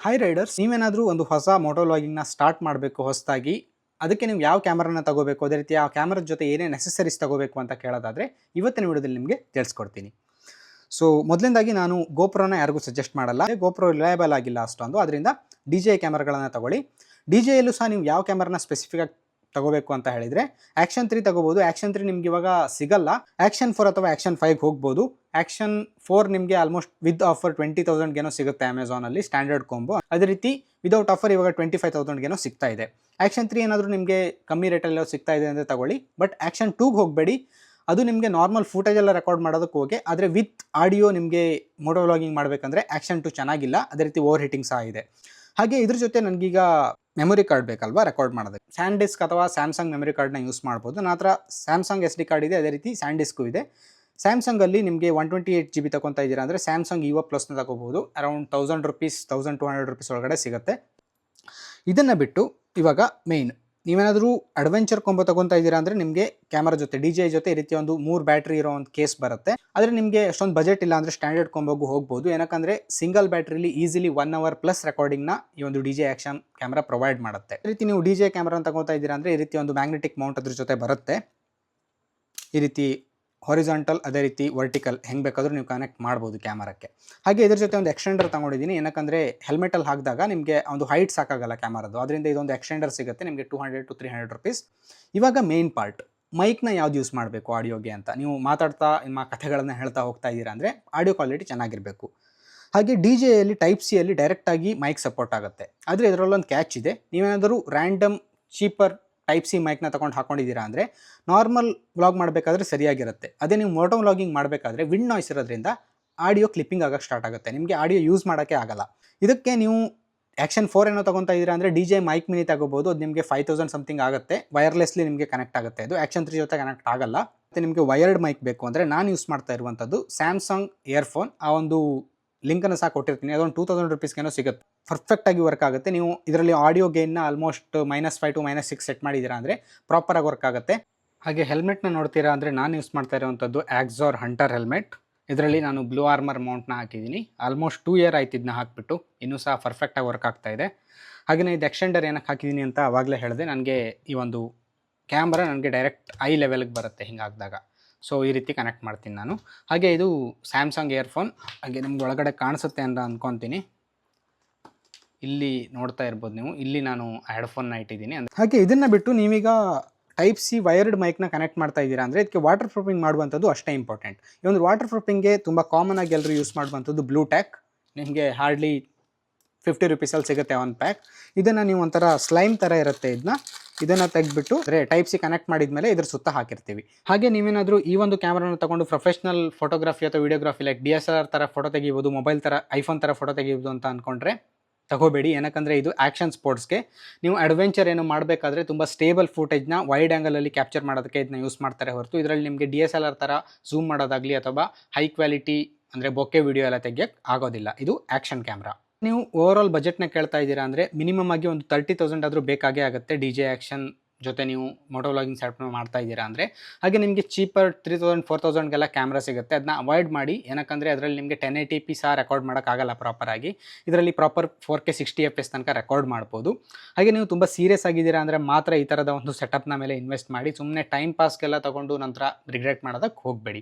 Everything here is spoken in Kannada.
ಹಾಯ್ ರೈಡರ್ಸ್, ನೀವೇನಾದರೂ ಒಂದು ಹೊಸ ಮೋಟೋ ವ್ಲಾಗಿಂಗ್ನ ಸ್ಟಾರ್ಟ್ ಮಾಡಬೇಕು ಹೊಸದಾಗಿ, ಅದಕ್ಕೆ ನೀವು ಯಾವ ಕ್ಯಾಮರಾನ ತಗೋಬೇಕು, ಅದೇ ರೀತಿ ಆ ಕ್ಯಾಮರದ ಜೊತೆ ಏನೇ ನೆಸೆಸರೀಸ್ ತಗೋಬೇಕು ಅಂತ ಕೇಳೋದಾದರೆ ಇವತ್ತಿನ ವಿಡಿಯೋದಲ್ಲಿ ನಿಮಗೆ ತಿಳಿಸ್ಕೊಡ್ತೀನಿ. ಸೊ ಮೊದಲನೇದಾಗಿ ನಾನು ಗೋಪ್ರೋನ ಯಾರಿಗೂ ಸಜೆಸ್ಟ್ ಮಾಡಲ್ಲ. ಗೋಪ್ರೋ ರಿಲಯಬಲ್ ಆಗಿಲ್ಲ ಅಷ್ಟೊಂದು, ಅದರಿಂದ DJI ಕ್ಯಾಮರಾಗಳನ್ನು ತಗೊಳ್ಳಿ. DJIಯಲ್ಲೂ ಸಹ ನೀವು ಯಾವ ಕ್ಯಾಮರಾನ ಸ್ಪೆಸಿಫಿಕಾಗಿ ತಗೋಬೇಕು ಅಂತ ಹೇಳಿದರೆ ಆ್ಯಕ್ಷನ್ 3 ತಗೋಬೋದು. ಆ್ಯಕ್ಷನ್ 3 ನಿಮ್ಗೆ ಇವಾಗ ಸಿಗಲ್ಲ. ಆ್ಯಕ್ಷನ್ 4 ಅಥವಾ ಆ್ಯಕ್ಷನ್ 5 ಹೋಗ್ಬೋದು. ಆ್ಯಕ್ಷನ್ 4 ನಿಮಗೆ ಆಲ್ಮೋಸ್ಟ್ ವಿತ್ ಆಫರ್ 20,000ಗೇನೋ ಸಿಗುತ್ತೆ ಅಮೆಝಾನಲ್ಲಿ ಸ್ಟ್ಯಾಂಡರ್ಡ್ ಕಾಂಬೋ. ಅದೇ ರೀತಿ ವಿದೌಟ್ ಆಫರ್ ಇವಾಗ 25,000ಗೇನೋ ಸಿಗ್ತಾ ಇದೆ. ಆ್ಯಕ್ಷನ್ 3 ಏನಾದರೂ ನಿಮಗೆ ಕಮ್ಮಿ ರೇಟಲ್ಲಿ ಸಿಗ್ತಾ ಇದೆ ಅಂದರೆ ತಗೊಳ್ಳಿ. ಬಟ್ ಆ್ಯಕ್ಷನ್ 2ಗೆ ಹೋಗಬೇಡಿ. ಅದು ನಿಮಗೆ ನಾರ್ಮಲ್ ಫುಟೇಜ್ ಎಲ್ಲ ರೆಕಾರ್ಡ್ ಮಾಡೋದಕ್ಕೆ ಹೋಗಿ, ಆದರೆ ವಿತ್ ಆಡಿಯೋ ನಿಮಗೆ ಮೋಟೋ ವ್ಲಾಗಿಂಗ್ ಮಾಡಬೇಕಂದ್ರೆ ಆ್ಯಕ್ಷನ್ 2 ಚೆನ್ನಾಗಿಲ್ಲ. ಅದೇ ರೀತಿ ಓವರ್ ಹೀಟಿಂಗ್ ಸಹ ಇದೆ. ಹಾಗೆ ಇದ್ರ ಜೊತೆ ನನಗೀಗ ಮೆಮೊರಿ ಕಾರ್ಡ್ ಬೇಕಲ್ವಾ ರೆಕಾರ್ಡ್ ಮಾಡೋದಕ್ಕೆ. ಸ್ಯಾಂಡಿಸ್ಕ್ ಅಥವಾ ಸ್ಯಾಮ್ಸಂಗ್ ಮೆಮೊರಿ ಕಾರ್ಡ್ನ ಯೂಸ್ ಮಾಡ್ಬೋದು. ನನ್ನ ಹತ್ರ ಸ್ಯಾಮ್ಸಂಗ್ SD ಕಾರ್ಡ್ ಇದೆ, ಅದೇ ರೀತಿ ಸ್ಯಾಂಡಿಸ್ಕು ಇದೆ. ಸ್ಯಾಮ್ಸಂಗಲ್ಲಿ ನಿಮಗೆ 128 GB ತಗೊತಾ ಇದ್ದೀರಾ ಅಂದರೆ ಸ್ಯಾಮ್ಸಂಗ್ EVO ಪ್ಲಸ್ನ ತಗೋಬೋದು. ಅರೌಂಡ್ 1000 ರುಪೀಸ್ 1200 ರುಪೀಸ್ ಒಳಗಡೆ ಸಿಗುತ್ತೆ. ಇದನ್ನು ಬಿಟ್ಟು ಇವಾಗ ಮೇಯ್ನ್ ನೀವೇನಾದರೂ ಅಡ್ವೆಂಚರ್ ಕೊಂಬೋ ತಗೊತಾ ಇದ್ದೀರಾ ಅಂದರೆ ನಿಮಗೆ ಕ್ಯಾಮರಾ ಜೊತೆ DJI ಜೊತೆ ಈ ರೀತಿ ಒಂದು 3 ಬ್ಯಾಟ್ರಿ ಇರೋ ಒಂದು ಕೇಸ್ ಬರುತ್ತೆ. ಆದರೆ ನಿಮಗೆ ಅಷ್ಟೊಂದು ಬಜೆಟ್ ಇಲ್ಲ ಅಂದರೆ ಸ್ಟ್ಯಾಂಡರ್ಡ್ ಕೊಂಬೋಗೂ ಹೋಗ್ಬೋದು. ಏನಕ್ಕಂದರೆ ಸಿಂಗಲ್ ಬ್ಯಾಟ್ರಿಲಿ ಈಸಿಲಿ 1 hour ಪ್ಲಸ್ ರೆಕಾರ್ಡಿಂಗ್ನ ಈ ಒಂದು DJI ಆ್ಯಕ್ಷನ್ ಕ್ಯಾಮ್ರಾ ಪ್ರೊವೈಡ್ ಮಾಡುತ್ತೆ. ಈ ರೀತಿ ನೀವು DJI ಕ್ಯಾಮ್ರಾನ ತಗೋತಾ ಇದ್ದೀರಾ ಅಂದರೆ ಈ ರೀತಿ ಒಂದು ಮ್ಯಾಗ್ನೆಟಿಕ್ ಮೌಂಟ್ ಅದ್ರ ಜೊತೆ ಬರುತ್ತೆ. ಈ ರೀತಿ ಹಾರಿಜಾಂಟಲ್ ಅದೇ ರೀತಿ ವರ್ಟಿಕಲ್ ಹೆಂಗೆ ಬೇಕಾದರೂ ನೀವು ಕನೆಕ್ಟ್ ಮಾಡ್ಬೋದು ಕ್ಯಾಮರಕ್ಕೆ. ಹಾಗೆ ಇದ್ರ ಜೊತೆ ಒಂದು ಎಕ್ಸ್ಟೆಂಡರ್ ತಗೊಂಡಿದ್ದೀನಿ. ಏನಕ್ಕಂದರೆ ಹೆಲ್ಮೆಟಲ್ಲಿ ಹಾಕಿದಾಗ ನಿಮಗೆ ಒಂದು ಹೈಟ್ ಸಾಕಾಗಲ್ಲ ಕ್ಯಾಮರದು, ಅದರಿಂದ ಇದೊಂದು ಎಕ್ಸ್ಟೆಂಡರ್ ಸಿಗುತ್ತೆ ನಿಮಗೆ 200 to 300 ರುಪೀಸ್. ಇವಾಗ ಮೇನ್ ಪಾರ್ಟ್, ಮೈಕ್ನ ಯಾವ್ದು ಯೂಸ್ ಮಾಡಬೇಕು ಆಡಿಯೋಗೆ ಅಂತ. ನೀವು ಮಾತಾಡ್ತಾ ನಿಮ್ಮ ಕಥೆಗಳನ್ನು ಹೇಳ್ತಾ ಹೋಗ್ತಾ ಇದ್ದೀರಾ ಅಂದರೆ ಆಡಿಯೋ ಕ್ವಾಲಿಟಿ ಚೆನ್ನಾಗಿರಬೇಕು. ಹಾಗೆ DJIಯಲ್ಲಿ ಟೈಪ್ ಸಿಯಲ್ಲಿ ಡೈರೆಕ್ಟಾಗಿ ಮೈಕ್ ಸಪೋರ್ಟ್ ಆಗುತ್ತೆ. ಆದರೆ ಇದರಲ್ಲೊಂದು ಕ್ಯಾಚ್ ಇದೆ. ನೀವೇನಾದರೂ ರ್ಯಾಂಡಮ್ ಚೀಪರ್ ಟೈಪ್ ಸಿ ಮೈಕ್ನ ತೊಗೊಂಡು ಹಾಕೊಂಡಿದ್ದೀರಾ ಅಂದರೆ ನಾರ್ಮಲ್ ವ್ಲಾಗ್ ಮಾಡಬೇಕಾದ್ರೆ ಸರಿಯಾಗಿರುತ್ತೆ. ಅದೇ ನೀವು ಮೋಟೋ ವ್ಲಾಗಿಂಗ್ ಮಾಡಬೇಕಾದ್ರೆ ವಿಂಡ್ ನಾಯ್ಸ್ ಇರೋದ್ರಿಂದ ಆಡಿಯೋ ಕ್ಲಿಪ್ಪಿಂಗ್ ಆಗೋಕ್ಕೆ ಸ್ಟಾರ್ಟ್ ಆಗುತ್ತೆ, ನಿಮಗೆ ಆಡಿಯೋ ಯೂಸ್ ಮಾಡೋಕ್ಕೆ ಆಗಲ್ಲ. ಇದಕ್ಕೆ ನೀವು ಆ್ಯಕ್ಷನ್ 4 ಏನೋ ತೊಗೊತಾ ಇದ್ದೀರಾ ಅಂದರೆ DJI ಮೈಕ್ ಮಿನಿ ತಗೋಬೋದು. ಅದು ನಿಮಗೆ 5000 ಸಮಥಿಂಗ್ ಆಗುತ್ತೆ. ವೈರ್ಲೆಸ್ಲಿ ನಿಮಗೆ ಕನೆಕ್ಟ್ ಆಗುತ್ತೆ. ಅದು ಆ್ಯಕ್ಷನ್ 3 ಜೊತೆ ಕನೆಕ್ಟ್ ಆಗಲ್ಲ. ಮತ್ತು ನಿಮಗೆ ವೈರ್ಡ್ ಮೈಕ್ ಬೇಕು ಅಂದರೆ ನಾನು ಯೂಸ್ ಮಾಡ್ತಾ ಇರುವಂಥದ್ದು ಸ್ಯಾಮ್ಸಂಗ್ ಇಯರ್ಫೋನ್. ಆ ಒಂದು ಲಿಂಕನ್ನು ಸಹ ಕೊಟ್ಟಿರ್ತೀನಿ. ಅದೊಂದು 2000 ರುಪೀಸ್ಗೇನೋ ಸಿಗುತ್ತೆ. ಪರ್ಫೆಕ್ಟಾಗಿ ವರ್ಕ್ ಆಗುತ್ತೆ. ನೀವು ಇದರಲ್ಲಿ ಆಡಿಯೋ ಗೇನ್ನ ಆಲ್ಮೋಸ್ಟ್ -5 to -6 ಸೆಟ್ ಮಾಡಿದ್ದೀರಾ ಅಂದರೆ ಪ್ರಾಪರಾಗಿ ವರ್ಕ್ ಆಗುತ್ತೆ. ಹಾಗೆ ಹೆಲ್ಮೆಟ್ನ ನೋಡ್ತೀರಾ ಅಂದರೆ ನಾನು ಯೂಸ್ ಮಾಡ್ತಾ ಇರುವಂಥದ್ದು ಆಕ್ಸಾರ್ ಹಂಟರ್ ಹೆಲ್ಮೆಟ್. ಇದರಲ್ಲಿ ನಾನು ಬ್ಲೂ ಆರ್ಮರ್ ಮೌಂಟ್ನ ಹಾಕಿದ್ದೀನಿ. ಆಲ್ಮೋಸ್ಟ್ 2 year ಆಯ್ತು ಇದನ್ನ ಹಾಕಿಬಿಟ್ಟು, ಇನ್ನೂ ಸಹ ಪರ್ಫೆಕ್ಟಾಗಿ ವರ್ಕ್ ಆಗ್ತಾ ಇದೆ. ಹಾಗೆಯೇ ಇದು ಎಕ್ಸ್ಟೆಂಡರ್ ಏನಕ್ಕೆ ಹಾಕಿದ್ದೀನಿ ಅಂತ ಆವಾಗಲೇ ಹೇಳಿದೆ. ನನಗೆ ಈ ಒಂದು ಕ್ಯಾಮ್ರಾ ನನಗೆ ಡೈರೆಕ್ಟ್ ಐ ಲೆವೆಲ್ಗೆ ಬರುತ್ತೆ ಹಿಂಗೆ ಹಾಕಿದಾಗ. ಸೊ ಈ ರೀತಿ ಕನೆಕ್ಟ್ ಮಾಡ್ತೀನಿ ನಾನು. ಹಾಗೆ ಇದು ಸ್ಯಾಮ್ಸಂಗ್ ಇಯರ್ಫೋನ್. ಹಾಗೆ ನಿಮ್ಗೆ ಒಳಗಡೆ ಕಾಣಿಸುತ್ತೆ ಅಂತ ಅಂದ್ಕೊತೀನಿ. ಇಲ್ಲಿ ನೋಡ್ತಾ ಇರ್ಬೋದು ನೀವು, ಇಲ್ಲಿ ನಾನು ಹೆಡ್ಫೋನ್ನ ಇಟ್ಟಿದ್ದೀನಿ. ಹಾಗೆ ಇದನ್ನು ಬಿಟ್ಟು ನೀವೀಗ ಟೈಪ್ ಸಿ ವೈರ್ಡ್ ಮೈಕ್ನ ಕನೆಕ್ಟ್ ಮಾಡ್ತಾ ಇದ್ದೀರಾ ಅಂದರೆ ಇದಕ್ಕೆ ವಾಟರ್ ಪ್ರೂಫಿಂಗ್ ಮಾಡುವಂಥದ್ದು ಅಷ್ಟೇ ಇಂಪಾರ್ಟೆಂಟ್. ಈ ಒಂದು ವಾಟರ್ ಪ್ರೂಫಿಂಗ್ಗೆ ತುಂಬ ಕಾಮನ್ ಆಗಿ ಎಲ್ಲರೂ ಯೂಸ್ ಮಾಡುವಂಥದ್ದು ಬ್ಲೂ ಟ್ಯಾಕ್. ನಿಮಗೆ ಹಾರ್ಡ್ಲಿ 50 ರುಪೀಸಲ್ಲಿ ಸಿಗುತ್ತೆ ಒಂದು ಪ್ಯಾಕ್. ಇದನ್ನು ನೀವು ಒಂಥರ ಸ್ಲೈಮ್ ಥರ ಇರುತ್ತೆ. ಇದನ್ನು ತೆಗೆದ್ಬಿಟ್ಟು ಟೈಪ್ ಸಿ ಕನೆಕ್ಟ್ ಮಾಡಿದ್ಮೇಲೆ ಇದ್ರ ಸುತ್ತ ಹಾಕಿರ್ತೀವಿ. ಹಾಗೆ ನೀವೇನಾದರೂ ಈ ಒಂದು ಕ್ಯಾಮ್ರಾನ ತಗೊಂಡು ಪ್ರೊಫೆಷ್ನಲ್ ಫೋಟೋಗ್ರಫಿ ಅಥವಾ ವಿಡಿಯೋಗ್ರಫಿ ಲೈಕ್ DSLR ಥರ ಫೋಟೋ ತೆಗಿಬೋದು, ಮೊಬೈಲ್ ಥರ ಐಫೋನ್ ಥರ ಫೋಟೋ ತೆಗಿಬೋದು ಅಂತ ಅಂದ್ಕೊಂಡ್ರೆ ತಗೋಬೇಡಿ. ಏನಕ್ಕಂದರೆ ಇದು ಆ್ಯಕ್ಷನ್ ಸ್ಪೋರ್ಟ್ಸ್ಗೆ. ನೀವು ಅಡ್ವೆಂಚರ್ ಏನು ಮಾಡಬೇಕಾದ್ರೆ ತುಂಬ ಸ್ಟೇಬಲ್ ಫುಟೇಜ್ನ ವೈಡ್ ಆ್ಯಂಗಲಲ್ಲಿ ಕ್ಯಾಪ್ಚರ್ ಮಾಡೋದಕ್ಕೆ ಇದನ್ನ ಯೂಸ್ ಮಾಡ್ತಾರೆ ಹೊರತು ಇದರಲ್ಲಿ ನಿಮಗೆ DSLR ಥರ ಝೂಮ್ ಮಾಡೋದಾಗಲಿ ಅಥವಾ ಹೈ ಕ್ವಾಲಿಟಿ ಅಂದರೆ ಬೊಕ್ಕೆ ವಿಡಿಯೋ ಎಲ್ಲ ತೆಗಿಯೋಕ್ಕೆ ಆಗೋದಿಲ್ಲ. ಇದು ಆ್ಯಕ್ಷನ್ ಕ್ಯಾಮ್ರಾ. ನೀವು ಓವರಾಲ್ ಬಜೆಟ್ನ ಕೇಳ್ತಾ ಇದ್ದೀರಾ ಅಂದರೆ ಮಿನಿಮಮ್ ಆಗಿ ಒಂದು 30,000 ಆದರೂ ಬೇಕಾಗೇ ಆಗುತ್ತೆ DJI ಆ್ಯಕ್ಷನ್ ಜೊತೆ ನೀವು ಮೋಟೋ ವ್ಲಾಗಿಂಗ್ ಸೆಟ್ ಮಾಡ್ತಾ ಇದ್ದೀರಾ ಅಂದರೆ. ಹಾಗೆ ನಿಮಗೆ ಚೀಪರ್ 3000 4000ಗೆಲ್ಲ ಕ್ಯಾಮ್ರಾ ಸಿಗುತ್ತೆ. ಅದನ್ನ ಅವಾಯ್ಡ್ ಮಾಡಿ. ಏನಕ್ಕಂದರೆ ಅದರಲ್ಲಿ ನಿಮಗೆ 1080p ಸಹ ರೆಕಾರ್ಡ್ ಮಾಡೋಕ್ಕಾಗಲ್ಲ ಪ್ರಾಪರಾಗಿ. ಇದರಲ್ಲಿ ಪ್ರಾಪರ್ 4K 60 FPS ತನಕ ರೆಕಾರ್ಡ್ ಮಾಡ್ಬೋದು. ಹಾಗೆ ನೀವು ತುಂಬ ಸೀರಿಯಸ್ ಆಗಿದ್ದೀರಾ ಅಂದರೆ ಮಾತ್ರ ಈ ಥರದ ಒಂದು ಸೆಟಪ್ನ ಮೇಲೆ ಇನ್ವೆಸ್ಟ್ ಮಾಡಿ. ಸುಮ್ಮನೆ ಟೈಮ್ ಪಾಸ್ಗೆಲ್ಲ ತೊಗೊಂಡು ನಂತರ ರಿಗ್ರೆಟ್ ಮಾಡೋದಕ್ಕೆ ಹೋಗಬೇಡಿ.